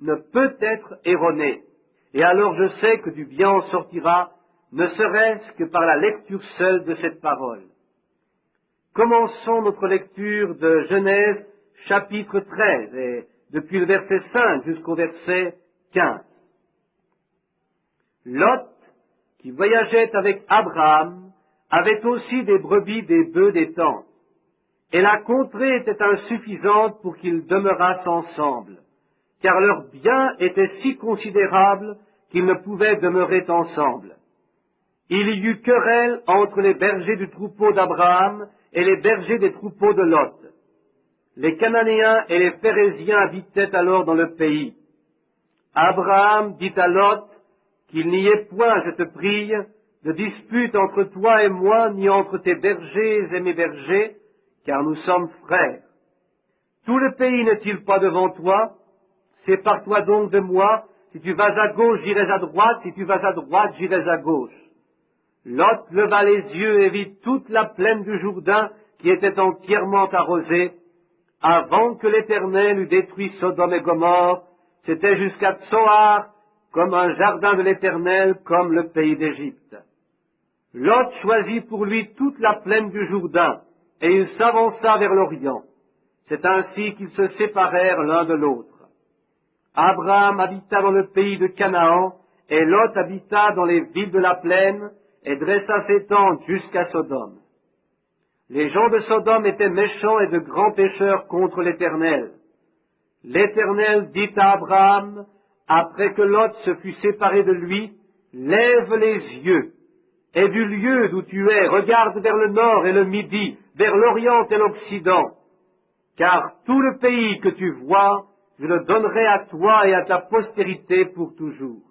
ne peut être erroné. Et alors je sais que du bien en sortira, ne serait-ce que par la lecture seule de cette parole. Commençons notre lecture de Genèse chapitre 13, et depuis le verset 5 jusqu'au verset 15. Lot, qui voyageait avec Abraham, avait aussi des brebis, des bœufs, des tentes. Et la contrée était insuffisante pour qu'ils demeurassent ensemble, car leurs biens étaient si considérables qu'ils ne pouvaient demeurer ensemble. Il y eut querelle entre les bergers du troupeau d'Abraham et les bergers des troupeaux de Lot. Les Cananéens et les Phéréziens habitaient alors dans le pays. Abraham dit à Lot qu'il n'y ait point, je te prie, de dispute entre toi et moi, ni entre tes bergers et mes bergers, car nous sommes frères. Tout le pays n'est-il pas devant toi? Sépare-toi donc de moi. Si tu vas à gauche, j'irai à droite. Si tu vas à droite, j'irai à gauche. Lot leva les yeux et vit toute la plaine du Jourdain qui était entièrement arrosée. Avant que l'Éternel eût détruit Sodome et Gomorrhe, c'était jusqu'à Tsoar, comme un jardin de l'Éternel, comme le pays d'Égypte. Lot choisit pour lui toute la plaine du Jourdain, et il s'avança vers l'Orient. C'est ainsi qu'ils se séparèrent l'un de l'autre. Abraham habita dans le pays de Canaan, et Lot habita dans les villes de la plaine, et dressa ses tentes jusqu'à Sodome. Les gens de Sodome étaient méchants et de grands pécheurs contre l'Éternel. L'Éternel dit à Abraham, après que Lot se fut séparé de lui, « Lève les yeux, et du lieu d'où tu es, regarde vers le nord et le midi, vers l'Orient et l'Occident, car tout le pays que tu vois, je le donnerai à toi et à ta postérité pour toujours. »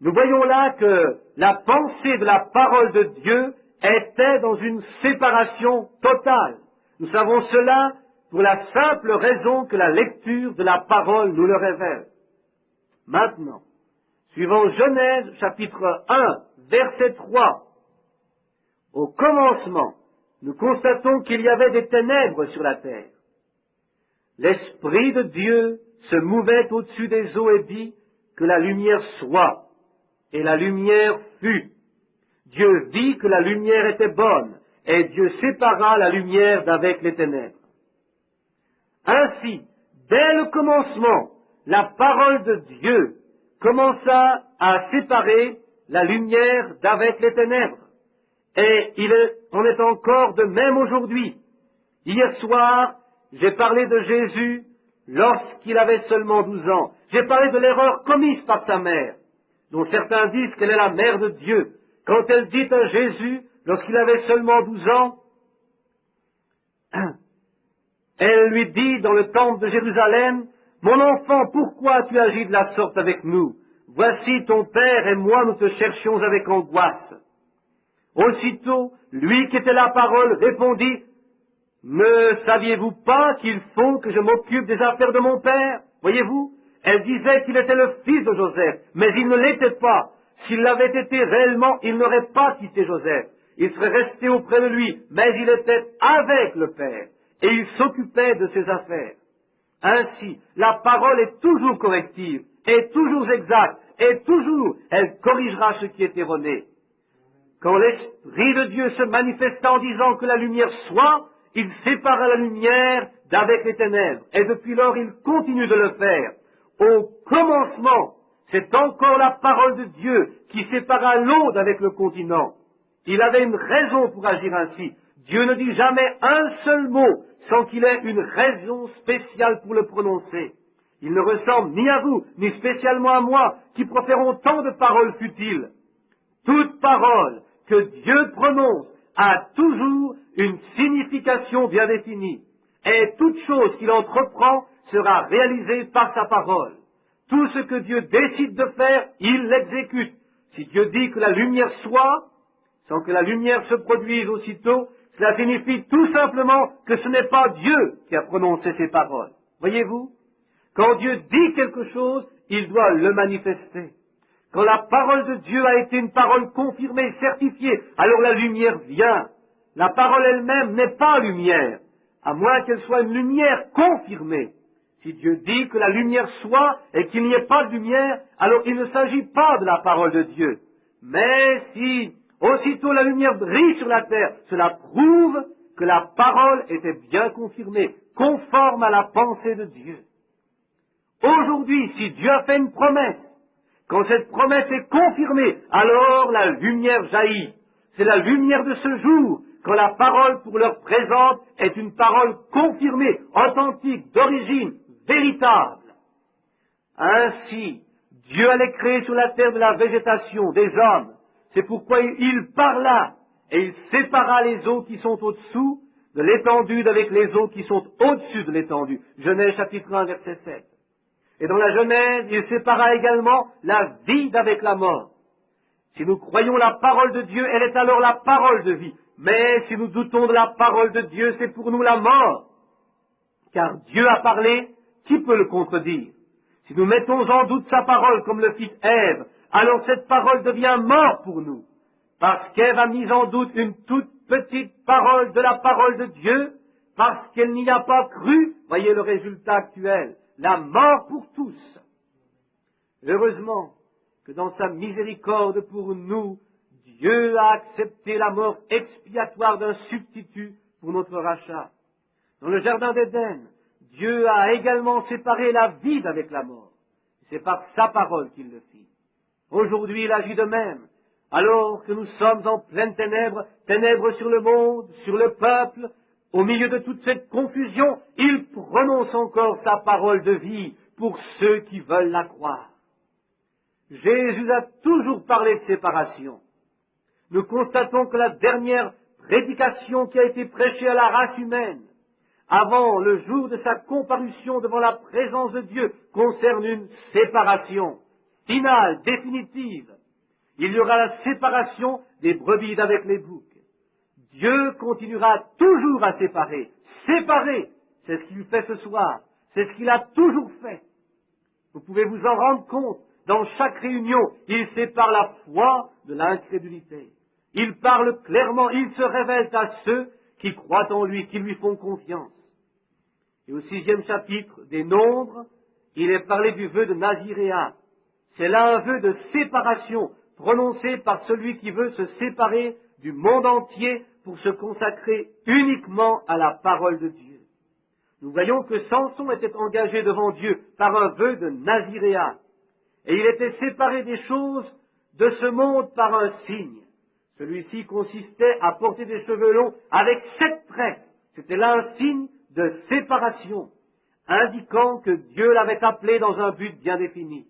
Nous voyons là que la pensée de la parole de Dieu était dans une séparation totale. Nous savons cela pour la simple raison que la lecture de la parole nous le révèle. Maintenant, suivant Genèse chapitre 1, verset 3, au commencement, nous constatons qu'il y avait des ténèbres sur la terre. L'Esprit de Dieu se mouvait au-dessus des eaux et dit que la lumière soit, et la lumière fut. Dieu vit que la lumière était bonne, et Dieu sépara la lumière d'avec les ténèbres. Ainsi, dès le commencement, la parole de Dieu commença à séparer la lumière d'avec les ténèbres. Et il en est encore de même aujourd'hui. Hier soir, j'ai parlé de Jésus lorsqu'il avait seulement 12 ans. J'ai parlé de l'erreur commise par sa mère, dont certains disent qu'elle est la mère de Dieu. Quand elle dit à Jésus, lorsqu'il avait seulement 12 ans, elle lui dit dans le temple de Jérusalem, « Mon enfant, pourquoi tu agis de la sorte avec nous? Voici ton père et moi, nous te cherchions avec angoisse. » Aussitôt, lui qui était la parole répondit, « Ne saviez-vous pas qu'il faut que je m'occupe des affaires de mon père? » Voyez-vous, elle disait qu'il était le fils de Joseph, mais il ne l'était pas. S'il l'avait été réellement, il n'aurait pas quitté Joseph. Il serait resté auprès de lui, mais il était avec le père, et il s'occupait de ses affaires. Ainsi, la parole est toujours corrective, est toujours exacte, et toujours elle corrigera ce qui est erroné. Quand l'Esprit de Dieu se manifesta en disant que la lumière soit, il sépara la lumière d'avec les ténèbres, et depuis lors il continue de le faire. Au commencement, c'est encore la parole de Dieu qui sépara l'eau d'avec le continent. Il avait une raison pour agir ainsi. Dieu ne dit jamais un seul mot sans qu'il ait une raison spéciale pour le prononcer. Il ne ressemble ni à vous, ni spécialement à moi, qui proférons tant de paroles futiles. Toute parole que Dieu prononce a toujours une signification bien définie, et toute chose qu'il entreprend sera réalisée par sa parole. Tout ce que Dieu décide de faire, il l'exécute. Si Dieu dit que la lumière soit, sans que la lumière se produise aussitôt, cela signifie tout simplement que ce n'est pas Dieu qui a prononcé ces paroles. Voyez-vous? Quand Dieu dit quelque chose, il doit le manifester. Quand la parole de Dieu a été une parole confirmée, certifiée, alors la lumière vient. La parole elle-même n'est pas lumière, à moins qu'elle soit une lumière confirmée. Si Dieu dit que la lumière soit et qu'il n'y ait pas de lumière, alors il ne s'agit pas de la parole de Dieu. Mais si aussitôt la lumière brille sur la terre, cela prouve que la parole était bien confirmée, conforme à la pensée de Dieu. Aujourd'hui, si Dieu a fait une promesse, quand cette promesse est confirmée, alors la lumière jaillit. C'est la lumière de ce jour, quand la parole pour leur présente est une parole confirmée, authentique, d'origine, véritable. Ainsi, Dieu allait créer sur la terre de la végétation, des hommes. C'est pourquoi il parla, et il sépara les eaux qui sont au-dessous de l'étendue d'avec les eaux qui sont au-dessus de l'étendue. Genèse chapitre 1, verset 7. Et dans la Genèse, il sépara également la vie d'avec la mort. Si nous croyons la parole de Dieu, elle est alors la parole de vie. Mais si nous doutons de la parole de Dieu, c'est pour nous la mort. Car Dieu a parlé, qui peut le contredire? Si nous mettons en doute sa parole comme le fit Ève, alors cette parole devient mort pour nous. Parce qu'Ève a mis en doute une toute petite parole de la parole de Dieu, parce qu'elle n'y a pas cru, voyez le résultat actuel, la mort pour tous. Heureusement que dans sa miséricorde pour nous, Dieu a accepté la mort expiatoire d'un substitut pour notre rachat. Dans le jardin d'Éden, Dieu a également séparé la vie d'avec la mort. C'est par sa parole qu'il le fit. Aujourd'hui, il agit de même. Alors que nous sommes en pleine ténèbres, ténèbres sur le monde, sur le peuple, au milieu de toute cette confusion, il prononce encore sa parole de vie pour ceux qui veulent la croire. Jésus a toujours parlé de séparation. Nous constatons que la dernière prédication qui a été prêchée à la race humaine, avant le jour de sa comparution devant la présence de Dieu, concerne une séparation finale, définitive. Il y aura la séparation des brebis d'avec les boucs. Dieu continuera toujours à séparer. Séparer, c'est ce qu'il fait ce soir. C'est ce qu'il a toujours fait. Vous pouvez vous en rendre compte. Dans chaque réunion, il sépare la foi de l'incrédulité. Il parle clairement, il se révèle à ceux qui croient en lui, qui lui font confiance. Et au 6e chapitre des Nombres, il est parlé du vœu de Naziréa. C'est là un vœu de séparation prononcé par celui qui veut se séparer du monde entier pour se consacrer uniquement à la parole de Dieu. Nous voyons que Samson était engagé devant Dieu par un vœu de Naziréa. Et il était séparé des choses de ce monde par un signe. Celui-ci consistait à porter des cheveux longs avec 7 traits. C'était là un signe de séparation, indiquant que Dieu l'avait appelé dans un but bien défini.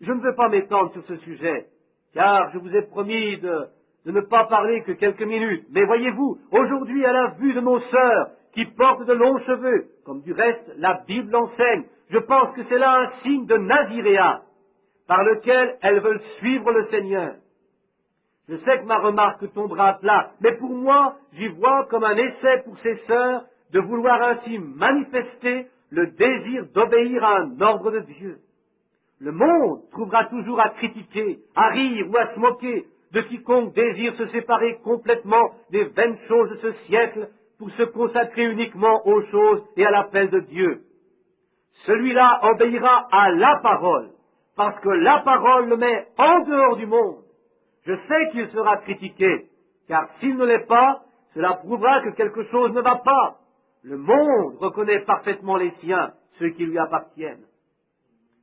Je ne veux pas m'étendre sur ce sujet, car je vous ai promis de ne pas parler que quelques minutes. Mais voyez-vous, aujourd'hui, à la vue de nos sœurs qui portent de longs cheveux, comme du reste la Bible l'enseigne, je pense que c'est là un signe de Naziréa, par lequel elles veulent suivre le Seigneur. Je sais que ma remarque tombera à plat, mais pour moi, j'y vois comme un essai pour ces sœurs de vouloir ainsi manifester le désir d'obéir à un ordre de Dieu. Le monde trouvera toujours à critiquer, à rire ou à se moquer de quiconque désire se séparer complètement des vaines choses de ce siècle pour se consacrer uniquement aux choses et à l'appel de Dieu. Celui-là obéira à la parole, parce que la parole le met en dehors du monde. Je sais qu'il sera critiqué, car s'il ne l'est pas, cela prouvera que quelque chose ne va pas. Le monde reconnaît parfaitement les siens, ceux qui lui appartiennent.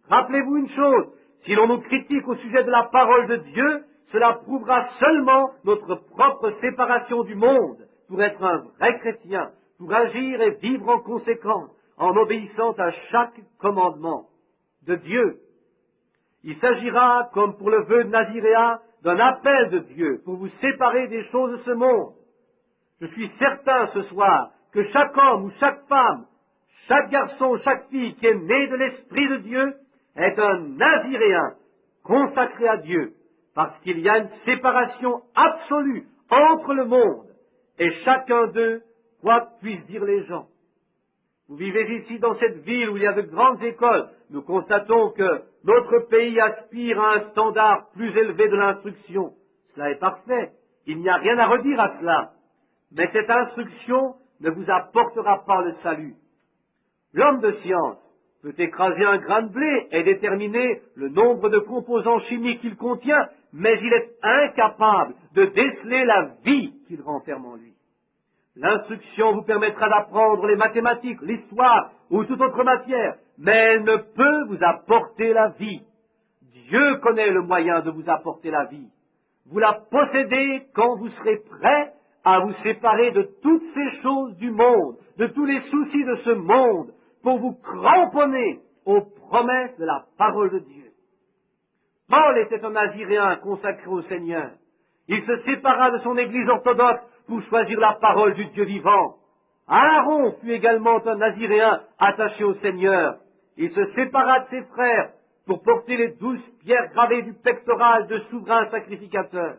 Rappelez-vous une chose, si l'on nous critique au sujet de la parole de Dieu, cela prouvera seulement notre propre séparation du monde pour être un vrai chrétien, pour agir et vivre en conséquence, en obéissant à chaque commandement de Dieu. Il s'agira, comme pour le vœu de Naziréa, d'un appel de Dieu pour vous séparer des choses de ce monde. Je suis certain ce soir que chaque homme ou chaque femme, chaque garçon, chaque fille qui est né de l'Esprit de Dieu est un Naziréen consacré à Dieu, parce qu'il y a une séparation absolue entre le monde et chacun d'eux, quoi que puissent dire les gens. Vous vivez ici dans cette ville où il y a de grandes écoles. Nous constatons que notre pays aspire à un standard plus élevé de l'instruction. Cela est parfait. Il n'y a rien à redire à cela. Mais cette instruction ne vous apportera pas le salut. L'homme de science peut écraser un grain de blé et déterminer le nombre de composants chimiques qu'il contient, mais il est incapable de déceler la vie qu'il renferme en lui. L'instruction vous permettra d'apprendre les mathématiques, l'histoire ou toute autre matière, mais elle ne peut vous apporter la vie. Dieu connaît le moyen de vous apporter la vie. Vous la possédez quand vous serez prêt à vous séparer de toutes ces choses du monde, de tous les soucis de ce monde, pour vous cramponner aux promesses de la parole de Dieu. Paul était un naziréen consacré au Seigneur. Il se sépara de son église orthodoxe pour choisir la parole du Dieu vivant. Aaron fut également un naziréen attaché au Seigneur. Il se sépara de ses frères pour porter les 12 pierres gravées du pectoral de souverain sacrificateur.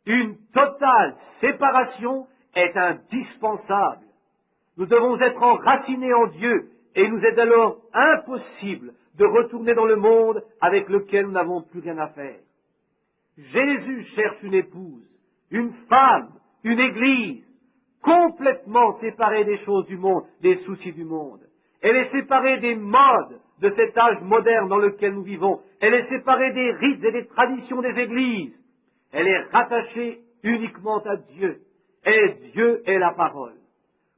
Une totale séparation est indispensable. Nous devons être enracinés en Dieu et il nous est alors impossible de retourner dans le monde avec lequel nous n'avons plus rien à faire. Jésus cherche une épouse, une femme, une église, complètement séparée des choses du monde, des soucis du monde. Elle est séparée des modes de cet âge moderne dans lequel nous vivons. Elle est séparée des rites et des traditions des églises. Elle est rattachée uniquement à Dieu. Et Dieu est la parole.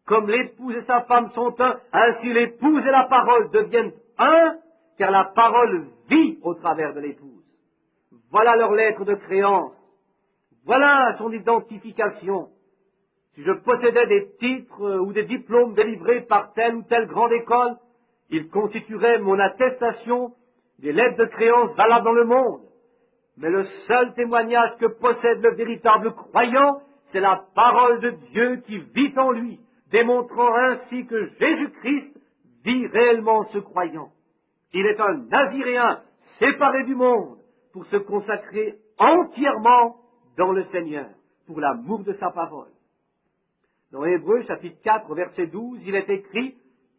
Comme l'épouse et sa femme sont un, ainsi l'épouse et la parole deviennent un, car la parole vit au travers de l'épouse. Voilà leur lettre de créance. Voilà son identification. Si je possédais des titres ou des diplômes délivrés par telle ou telle grande école, ils constitueraient mon attestation des lettres de créance valables dans le monde. Mais le seul témoignage que possède le véritable croyant, c'est la parole de Dieu qui vit en lui, démontrant ainsi que Jésus-Christ vit réellement ce croyant. Il est un naziréen séparé du monde pour se consacrer entièrement dans le Seigneur, pour l'amour de sa parole. Dans Hébreux chapitre 4, verset 12, il est écrit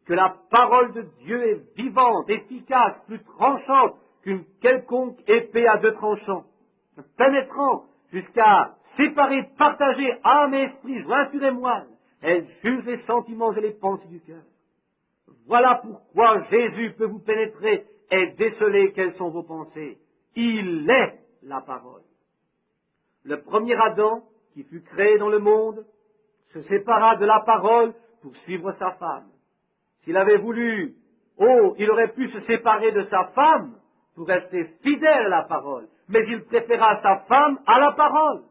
que la parole de Dieu est vivante, efficace, plus tranchante qu'une quelconque épée à 2 tranchants, pénétrant jusqu'à séparer, partager âme et esprit, jointure et moelle. Elle juge les sentiments et les pensées du cœur. Voilà pourquoi Jésus peut vous pénétrer et déceler quelles sont vos pensées. Il est la parole. Le premier Adam, qui fut créé dans le monde, se sépara de la parole pour suivre sa femme. S'il avait voulu, il aurait pu se séparer de sa femme pour rester fidèle à la parole, mais il préféra sa femme à la parole.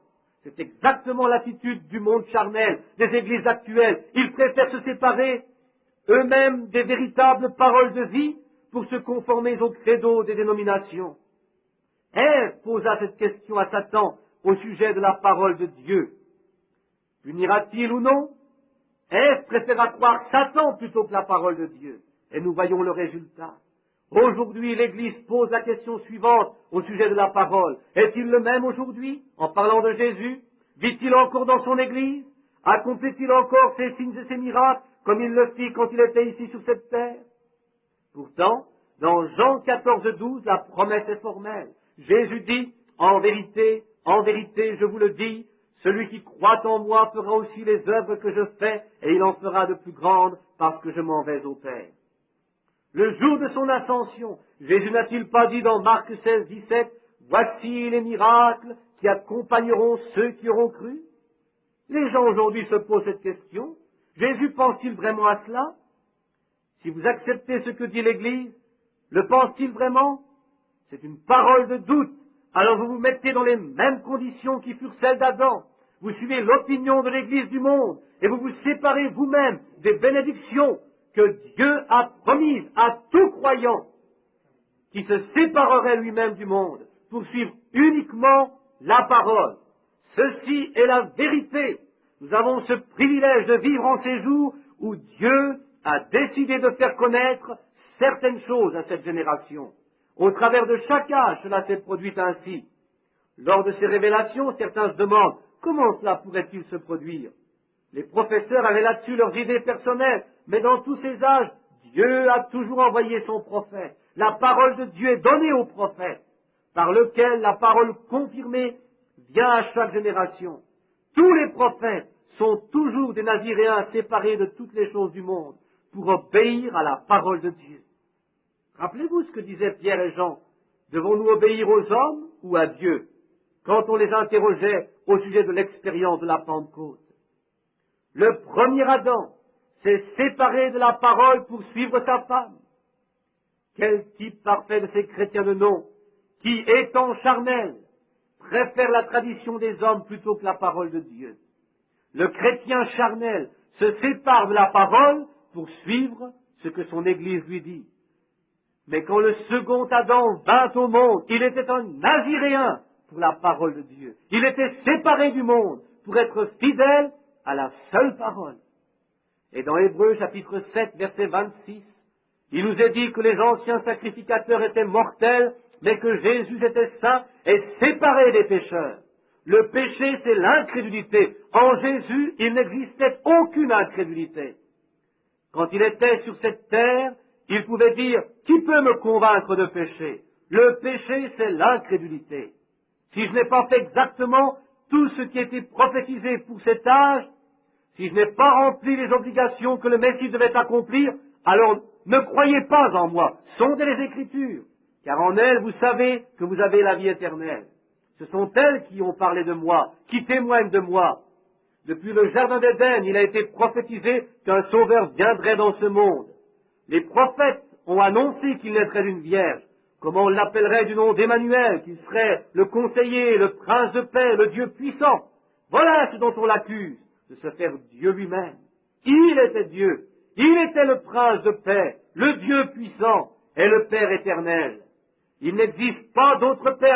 C'est exactement l'attitude du monde charnel, des églises actuelles. Ils préfèrent se séparer eux-mêmes des véritables paroles de vie pour se conformer au credo des dénominations. Ève posa cette question à Satan au sujet de la parole de Dieu. Punira-t-il ou non? Ève préféra croire Satan plutôt que la parole de Dieu. Et nous voyons le résultat. Aujourd'hui, l'Église pose la question suivante au sujet de la parole. Est-il le même aujourd'hui, en parlant de Jésus? Vit-il encore dans son Église? Accomplit-il encore ses signes et ses miracles, comme il le fit quand il était ici sur cette terre? Pourtant, dans Jean 14, 12, la promesse est formelle. Jésus dit, en vérité, je vous le dis, celui qui croit en moi fera aussi les œuvres que je fais, et il en fera de plus grandes, parce que je m'en vais au Père. Le jour de son ascension, Jésus n'a-t-il pas dit dans Marc 16, 17, « Voici les miracles qui accompagneront ceux qui auront cru » Les gens aujourd'hui se posent cette question. Jésus pense-t-il vraiment à cela? Si vous acceptez ce que dit l'Église, le pense-t-il vraiment? C'est une parole de doute. Alors vous vous mettez dans les mêmes conditions qui furent celles d'Adam. Vous suivez l'opinion de l'Église du monde et vous vous séparez vous-même des bénédictions que Dieu a promises à tout croyant qui se séparerait lui-même du monde pour suivre uniquement la parole. Ceci est la vérité. Nous avons ce privilège de vivre en ces jours où Dieu a décidé de faire connaître certaines choses à cette génération. Au travers de chaque âge, cela s'est produit ainsi. Lors de ces révélations, certains se demandent comment cela pourrait-il se produire. Les professeurs avaient là-dessus leurs idées personnelles, mais dans tous ces âges, Dieu a toujours envoyé son prophète. La parole de Dieu est donnée au prophète, par lequel la parole confirmée vient à chaque génération. Tous les prophètes sont toujours des Naziréens séparés de toutes les choses du monde. pour obéir à la parole de Dieu. Rappelez-vous ce que disaient Pierre et Jean. Devons-nous obéir aux hommes ou à Dieu quand on les interrogeait au sujet de l'expérience de la Pentecôte? Le premier Adam s'est séparé de la parole pour suivre sa femme. Quel type parfait de ces chrétiens de nom qui, étant charnels, préfèrent la tradition des hommes plutôt que la parole de Dieu. Le chrétien charnel se sépare de la parole pour suivre ce que son Église lui dit. Mais quand le second Adam vint au monde, il était un naziréen pour la parole de Dieu. Il était séparé du monde pour être fidèle à la seule parole. Et dans Hébreux chapitre 7, verset 26, il nous est dit que les anciens sacrificateurs étaient mortels, mais que Jésus était saint et séparé des pécheurs. Le péché, c'est l'incrédulité. En Jésus, il n'existait aucune incrédulité. Quand il était sur cette terre, il pouvait dire « Qui peut me convaincre de péché ?» Le péché, c'est l'incrédulité. Si je n'ai pas fait exactement tout ce qui était prophétisé pour cet âge, si je n'ai pas rempli les obligations que le Messie devait accomplir, alors ne croyez pas en moi, sondez les Écritures, car en elles vous savez que vous avez la vie éternelle. Ce sont elles qui ont parlé de moi, qui témoignent de moi. Depuis le jardin d'Éden, il a été prophétisé qu'un sauveur viendrait dans ce monde. Les prophètes ont annoncé qu'il naîtrait d'une vierge. Comment on l'appellerait du nom d'Emmanuel, qu'il serait le conseiller, le prince de paix, le Dieu puissant. Voilà ce dont on l'accuse, de se faire Dieu lui-même. Il était Dieu, il était le prince de paix, le Dieu puissant et le Père éternel. Il n'existe pas d'autre Père